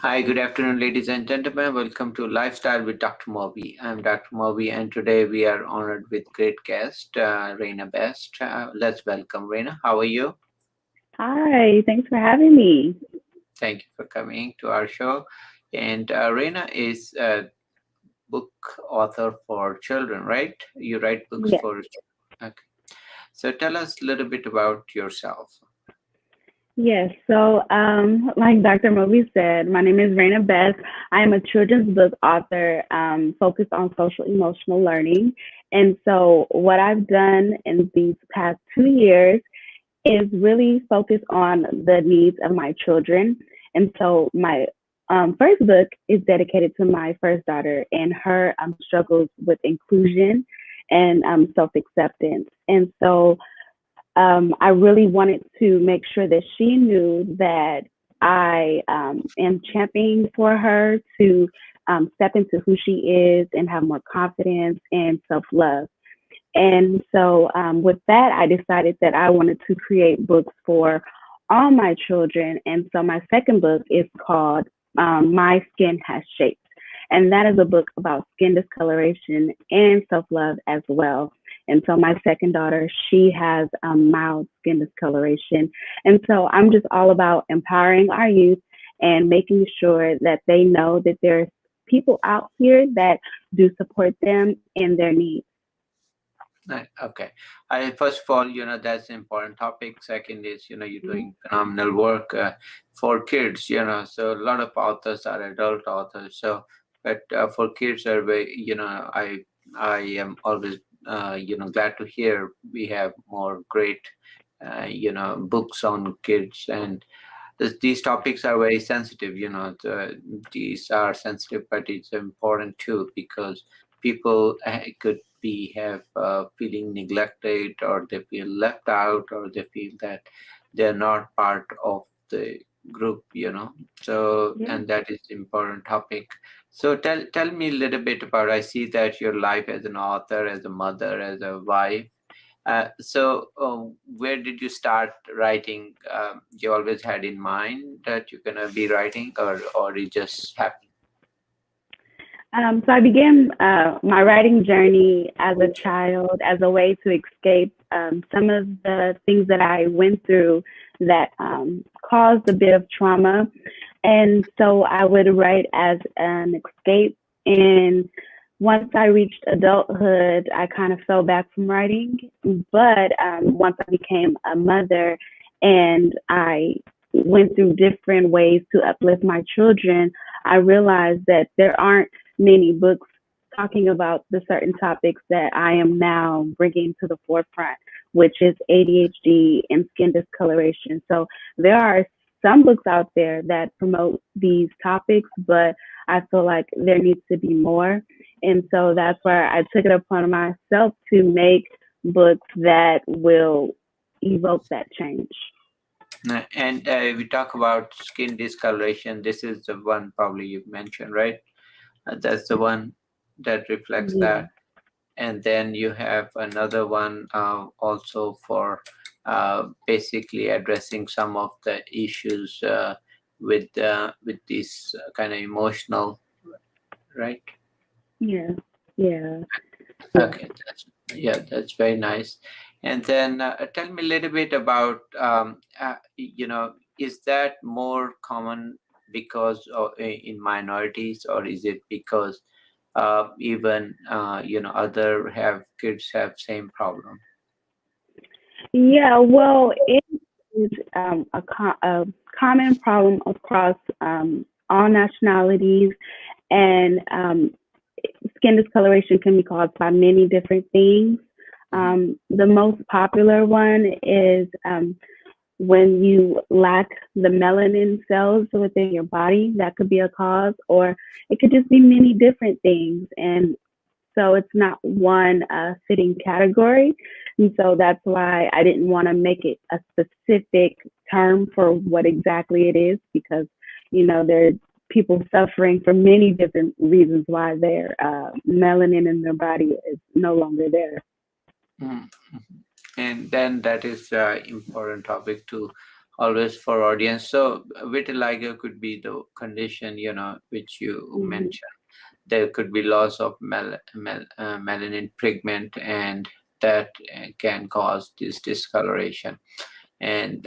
Hi, good afternoon, ladies and gentlemen. Welcome to Lifestyle with Dr. Moby. I'm Dr. Moby, and today we are honored with great guest, Rayna Best. Let's welcome Rayna. How are you? Hi, thanks for having me. Thank you for coming to our show. And Rayna is a book author for children, right? You write books Yes, for. Okay. So tell us a little bit about yourself. yes. Like Dr. Moby said, my name is Rayna Best. I am a children's book author focused on social emotional learning. And so, what I've done in these past 2 years is really focus on the needs of my children. And so, my first book is dedicated to my first daughter and her struggles with inclusion and self acceptance. And so, I really wanted to make sure that she knew that I am championing for her to step into who she is and have more confidence and self love. And so, with that, I decided that I wanted to create books for all my children. And so, my second book is called My Skin Has Shapes. And that is a book about skin discoloration and self love as well. And so, my second daughter, she has mild skin discoloration. And so, I'm just all about empowering our youth and making sure that they know that there's people out here that do support them in their needs. Right. Okay. First of all, that's an important topic. Second is, you're doing phenomenal work for kids, so a lot of authors are adult authors. So, but for kids, are very, I am always, glad to hear we have more great, books on kids. And these topics are very sensitive, these are sensitive, but it's important too because people could be have feeling neglected, or they feel left out, or they feel that they're not part of the group, so, Yeah. and that is important topic. So tell me a little bit about, I see that your life as an author, as a mother, as a wife. Where did you start writing? You always had in mind that you're gonna be writing, or it just happened? So I began my writing journey as a child as a way to escape some of the things that I went through that caused a bit of trauma. And so I would write as an escape. And once I reached adulthood, I kind of fell back from writing. But once I became a mother and I went through different ways to uplift my children, I realized that there aren't many books talking about the certain topics that I am now bringing to the forefront, which is ADHD and skin discoloration. So there are some books out there that promote these topics, but I feel like there needs to be more. And so that's where I took it upon myself to make books that will evoke that change. And we talk about skin discoloration. This is the one probably you've mentioned, right? That's the one that reflects Yeah. that. And then you have another one also for basically addressing some of the issues with this kind of emotional, right? Yeah. Yeah. Okay, yeah, that's very nice. And then tell me a little bit about, is that more common because of, in minorities, or is it because even other have kids have same problem? Yeah, well, it is a common problem across all nationalities, and skin discoloration can be caused by many different things. Mhm. The most popular one is when you lack the melanin cells within your body. That could be a cause, or it could just be many different things. And so it's not one fitting category. And so that's why I didn't want to make it a specific term for what exactly it is, because, there are people suffering for many different reasons why their melanin in their body is no longer there. Mhm. And then that is important topic to always for audience. So vitiligo could be the condition, which you Mhm. mentioned. There could be loss of melanin pigment, and that can cause this discoloration. And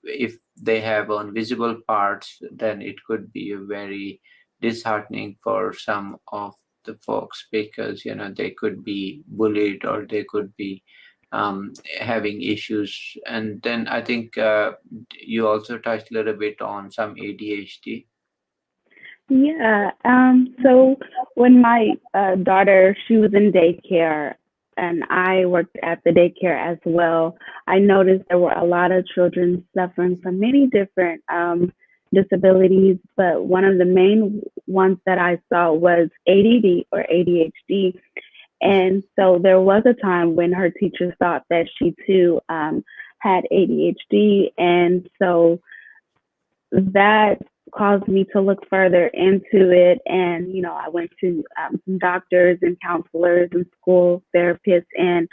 if they have invisible parts, then it could be very disheartening for some of the folks, because they could be bullied, or they could be having issues. And then I think you also touched a little bit on some ADHD. Yeah. So when my daughter, she was in daycare, and I worked at the daycare as well, I noticed there were a lot of children suffering from many different disabilities, but one of the main ones that I saw was ADD or ADHD. And so there was a time when her teachers thought that she too had ADHD. And so that caused me to look further into it. And, I went to some doctors and counselors and school therapists, and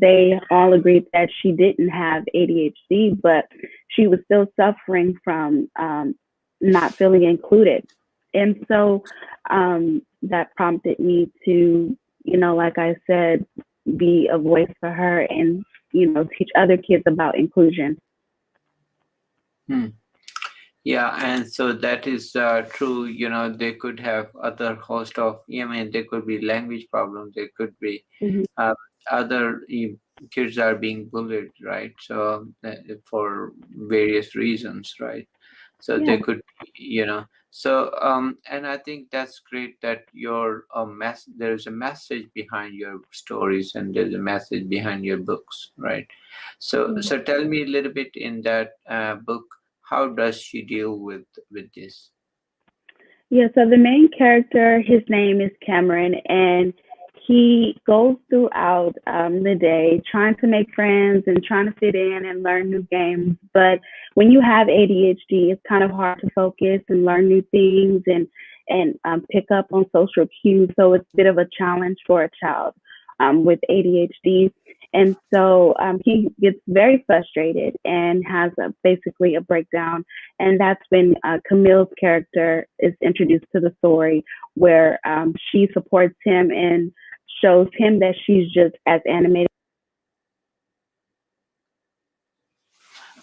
they all agreed that she didn't have ADHD, but she was still suffering from not feeling included. And so that prompted me to, like I said, be a voice for her and, teach other kids about inclusion. Hmm. Yeah, and so that is true. They could have other host of, they could be language problems. They could be Mhm. uh, other kids are being bullied, right? So for various reasons, right? So they Yeah. could, So and I think that's great that there's a message behind your stories, and there's a message behind your books, right? So tell me a little bit in that book, how does she deal with this? Yeah, so the main character, his name is Cameron, and he goes throughout the day trying to make friends and trying to fit in and learn new games. But when you have ADHD, it's kind of hard to focus and learn new things and pick up on social cues. So it's a bit of a challenge for a child with ADHD. And so he gets very frustrated and has basically a breakdown, and that's when Camille's character is introduced to the story, where she supports him and shows him that she's just as animated.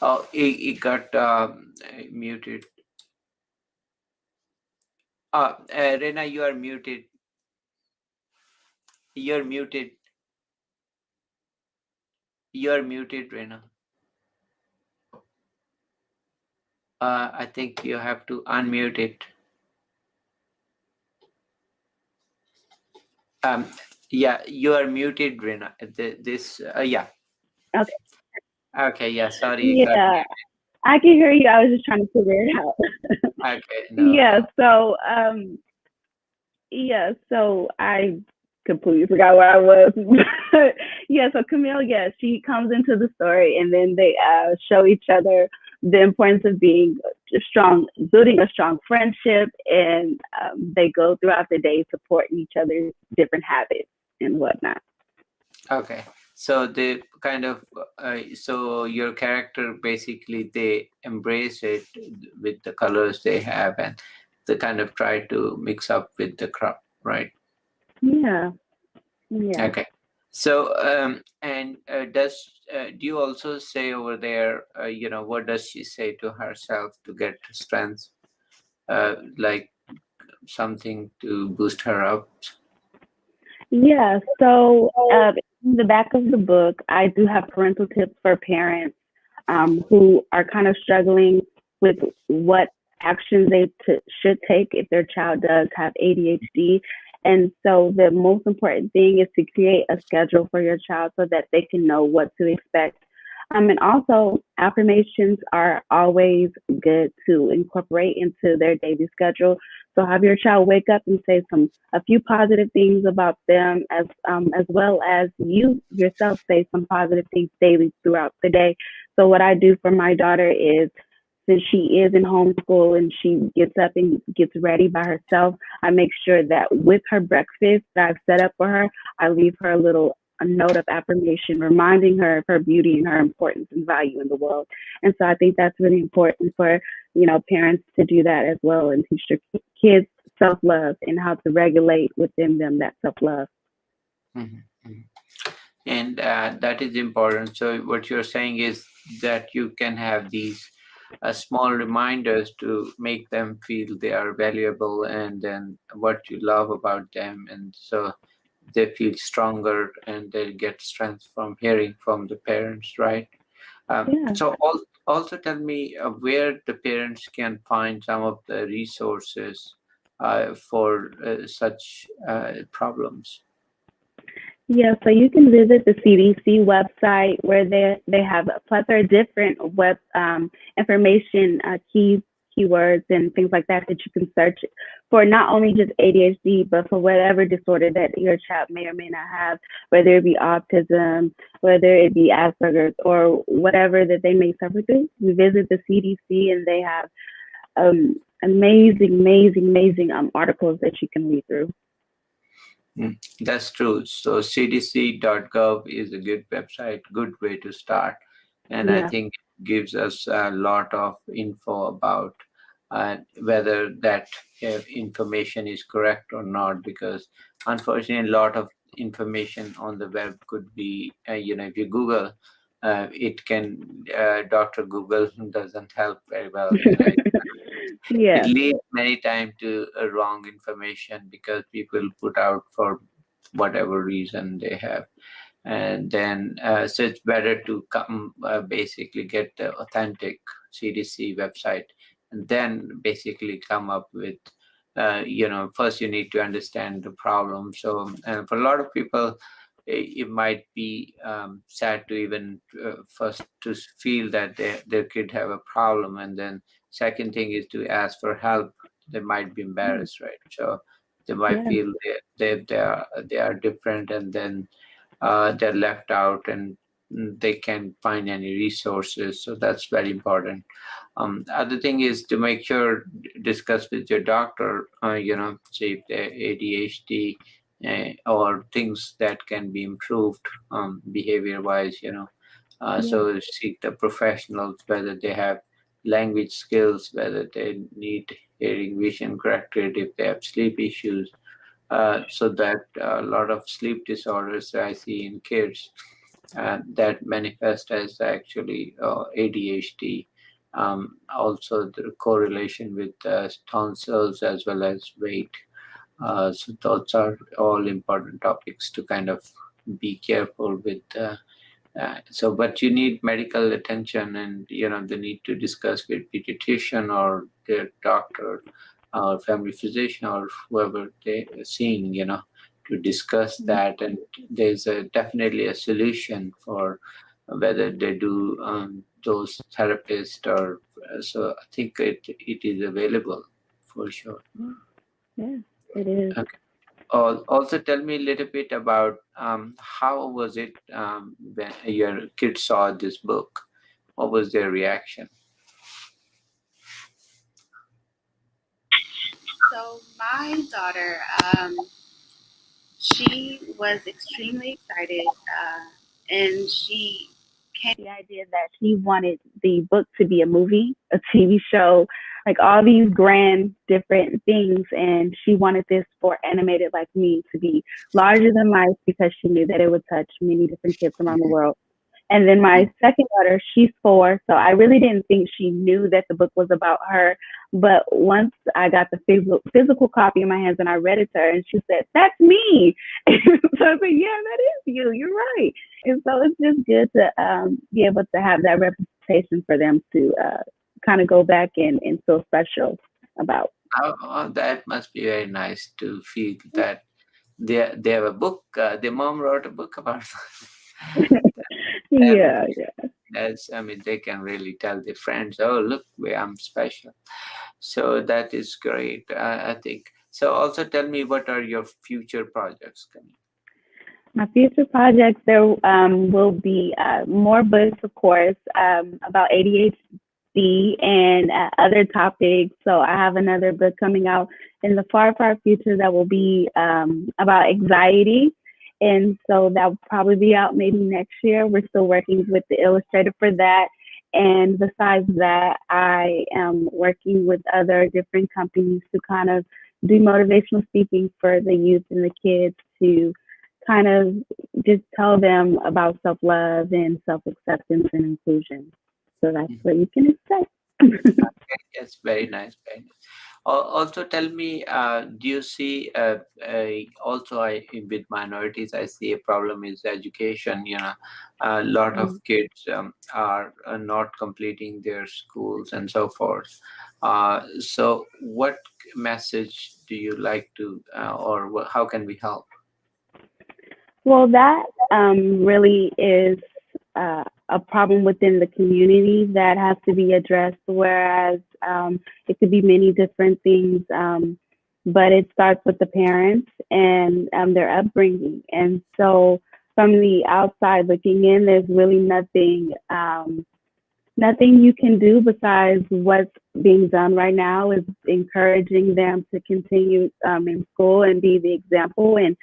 Oh, he got muted. Rena, you are muted. You're muted. You're muted, Rena. I think you have to unmute it. Um, yeah, you are muted, Rena. Yeah. Okay. Okay, yeah, sorry, you got Yeah, I can hear you. I was just trying to figure it out. muted. Okay, no, Yeah, no. so yeah, so I completely forgot where I was. Yeah, so Camille, yeah, she comes into the story, and then they show each other the importance of being strong, building a strong friendship, and they go throughout the day supporting each other's different habits and whatnot. Okay, so they kind of, so your character basically they embrace it with the colors they have, and they kind of try to mix up with the crowd, right? Yeah, yeah. Okay. So, and do you also say over there, what does she say to herself to get strength, like something to boost her up? Yeah, so in the back of the book, I do have parental tips for parents who are kind of struggling with what actions they should take if their child does have ADHD. And so the most important thing is to create a schedule for your child so that they can know what to expect. And also, affirmations are always good to incorporate into their daily schedule. So have your child wake up and say a few positive things about them, as well as you yourself say some positive things daily throughout the day. So what I do for my daughter is, since she is in homeschool and she gets up and gets ready by herself, I make sure that with her breakfast that I've set up for her, I leave her a little a note of affirmation, reminding her of her beauty and her importance and value in the world. And so I think that's really important for, parents to do that as well and teach their kids self-love and how to regulate within them that self-love. Mhm, mhm. And that is important. So what you're saying is that you can have these small reminders to make them feel they are valuable, and then what you love about them, and so they feel stronger and they get strength from hearing from the parents, right? Yeah. Also tell me where the parents can find some of the resources for such problems. Yeah, so you can visit the CDC website where they have a plethora of different web information, keywords, and things like that that you can search for not only just ADHD, but for whatever disorder that your child may or may not have, whether it be autism, whether it be Asperger's, or whatever that they may suffer through. You visit the CDC and they have amazing articles that you can read through. That's true. So cdc.gov is a good website, good way to start. And I Yeah, think it gives us a lot of info about whether that information is correct or not, because unfortunately, a lot of information on the web could be, if you Google, it can, Dr. Google doesn't help very well, it yeah, leads many times to wrong information because people put out for whatever reason they have. And then so it's better to come basically get the authentic CDC website, and then basically come up with first you need to understand the problem. So, and for a lot of people it might be sad to even first to feel that their kid have a problem, and then second thing is to ask for help. They might be embarrassed, right? So they might yeah, feel they are different, and then they're left out, and they can't find any resources. So that's very important. Other thing is to make sure discuss with your doctor. See if they're ADHD or things that can be improved behavior wise. yeah, So seek the professionals whether they have language skills, whether they need hearing vision corrected, if they have sleep issues, so that a lot of sleep disorders I see in kids that manifest as actually ADHD. Also, the correlation with tonsils as well as weight. So those are all important topics to kind of be careful with. So, but you need medical attention, and they need to discuss with pediatrician or their doctor or family physician or whoever they are seeing, to discuss that. And there's definitely a solution for whether they do those therapists or so. I think it is available for sure. yeah, yeah, it is. Okay. Also, tell me a little bit about how was it when your kids saw this book? What was their reaction? So my daughter, she was extremely excited, and she came. The idea that she wanted the book to be a movie, a TV show, like all these grand different things. And she wanted this for Animated Like Me to be larger than life because she knew that it would touch many different kids around the world. And then my second daughter, she's 4, so I really didn't think she knew that the book was about her. But once I got the physical copy in my hands and I read it to her, and she said, "That's me." So I said, "Yeah, that is you. You're right." And so it's just good to be able to have that representation for them to kind of go back and feel special about. That must be very nice to feel that they have a book. Their mom wrote a book about them. Yeah, yeah. I mean, they can really tell their friends, "Oh, look, I'm special." So that is great. I think. So also tell me, what are your future projects coming? My future projects, there will be more books, of course, about ADHD and other topics. So I have another book coming out in the far future that will be about anxiety And so that will probably be out maybe next year. We're still working with the illustrator for that. And besides that, I am working with other different companies to kind of do motivational speaking for the youth and the kids to kind of just tell them about self love and self acceptance and inclusion. So that's what you can expect. Yes, very nice, very nice. Also, tell me, do you see also with minorities, I see a problem is education. A lot of kids are not completing their schools and so forth. So, what message do you like to, or how can we help? Well, that really is a problem within the community that has to be addressed, whereas it could be many different things, but it starts with the parents and their upbringing. And so, from the outside looking in, there's really nothing you can do besides what's being done right now is encouraging them to continue in school and be the example and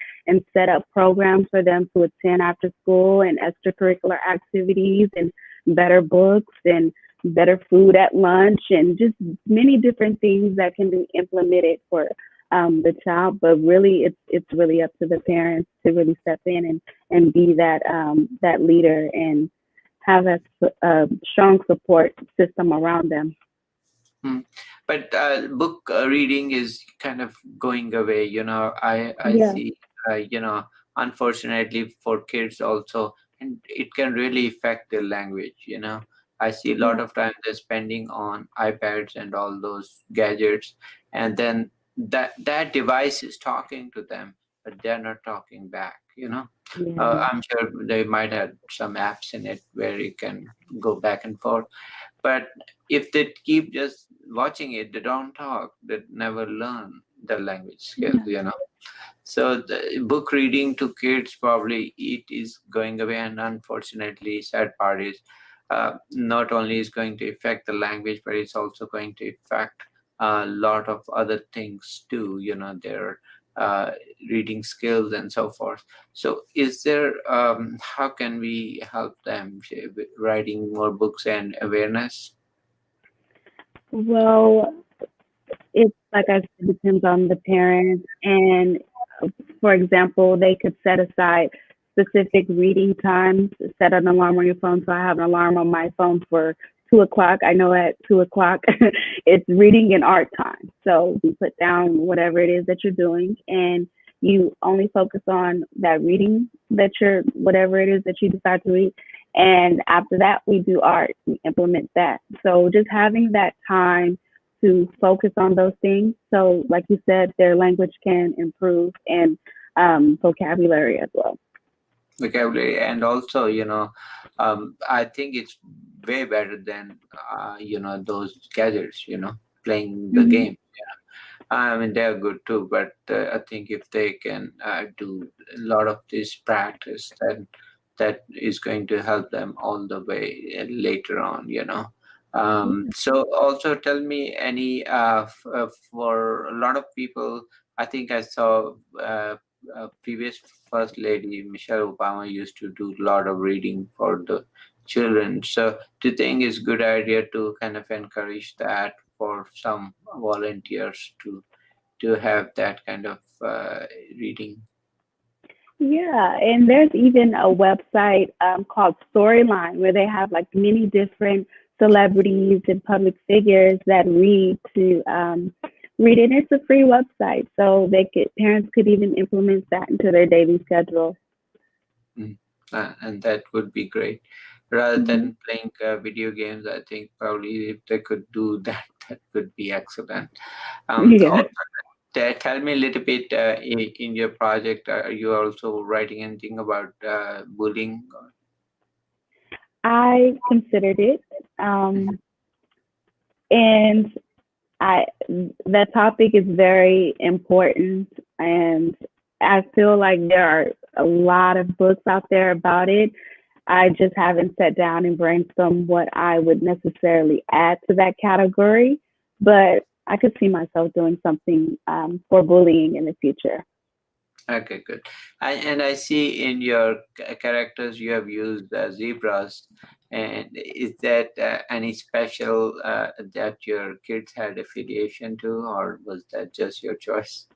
set up programs for them to attend after school and extracurricular activities and better books and better food at lunch and just many different things that can be implemented for the child. But really, it's really up to the parents to really step in and be that leader and have a strong support system around them. Hmm. But book reading is kind of going away. I Yeah, see. Unfortunately for kids also, and it can really affect their language. I see a lot yeah, of time they're spending on iPads and all those gadgets, and then that device is talking to them, but they're not talking back. yeah, I'm sure they might have some apps in it where you can go back and forth, but if they keep just watching it, they don't talk, they never learn the language skills. So the book reading to kids probably it is going away, and unfortunately, sad part is not only is going to affect the language, but it's also going to affect a lot of other things too. Their uh, reading skills and so forth. So, is there? How can we help them writing more books and awareness? well, it's like I said, depends on the parents. And for example, they could set aside specific reading times, set an alarm on your phone. So I have an alarm on my phone for 2 o'clock. I know at 2 o'clock it's reading and art time. So you put down whatever it is that you're doing and you only focus on that reading that you're, whatever it is that you decide to read. And after that, we do art, we implement that. So just having that time to focus on those things. So, like you said, their language can improve and vocabulary as well. Vocabulary, and also I think it's way better than those gadgets, playing the Hmm. game. I mean, they're good too, but I think if they can do a lot of this practice, then that is going to help them all the way later on. So also tell me any for a lot of people, I think I saw previous First Lady Michelle Obama used to do a lot of reading for the children. So do you think it's a good idea to kind of encourage that for some volunteers to have that kind of reading? Yeah, and there's even a website called Storyline where they have like many different celebrities and public figures that read it. It's a free website, so parents could even implement that into their daily schedule. Mm. And that would be great. Rather Hmm. than playing video games, I think probably if they could do that, that would be excellent. Yeah, Also, tell me a little bit in your project, are you also writing anything about bullying? I considered it, um, and I that topic is very important, and I feel like there are a lot of books out there about it. I just haven't sat down and brainstormed what I would necessarily add to that category, but I could see myself doing something for bullying in the future. Okay, good. And I see in your characters you have used zebras. And is that any special that your kids had affiliation to, or was that just your choice?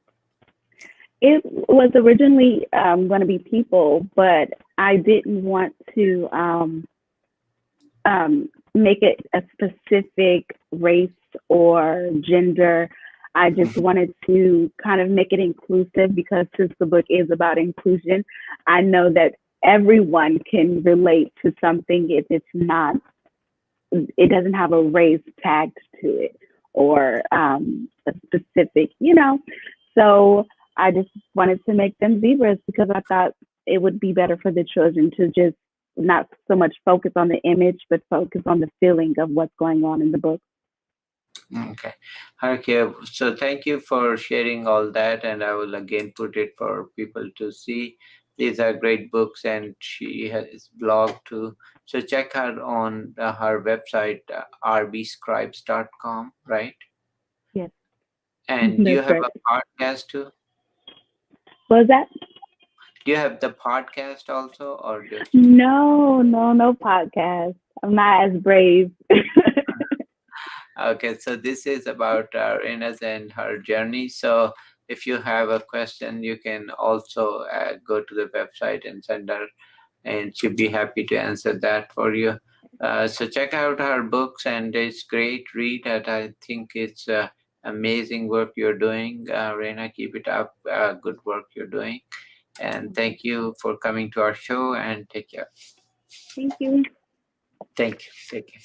It was originally going to be people, but I didn't want to make it a specific race or gender. I just wanted to kind of make it inclusive because since the book is about inclusion, I know that everyone can relate to something if it's not, it doesn't have a race tagged to it or a specific, you know. So I just wanted to make them zebras because I thought it would be better for the children to just not so much focus on the image, but focus on the feeling of what's going on in the book. Okay. Okay. So thank you for sharing all that, and I will again put it for people to see. These are great books, and she has blog too. So check her on her website, rbscribes.com, right? Yes, And do you that's have right. a podcast too? What was that? Do you have the podcast also, or just? No, no, no podcast. I'm not as brave. Okay, so this is about Rena's and her journey. So if you have a question, you can also go to the website and send her, and she'll be happy to answer that for you. So check out her books, and it's great read. And I think it's amazing work you're doing, Rena. Keep it up. Good work you're doing, and thank you for coming to our show. And take care. Thank you. Thank you. Take care.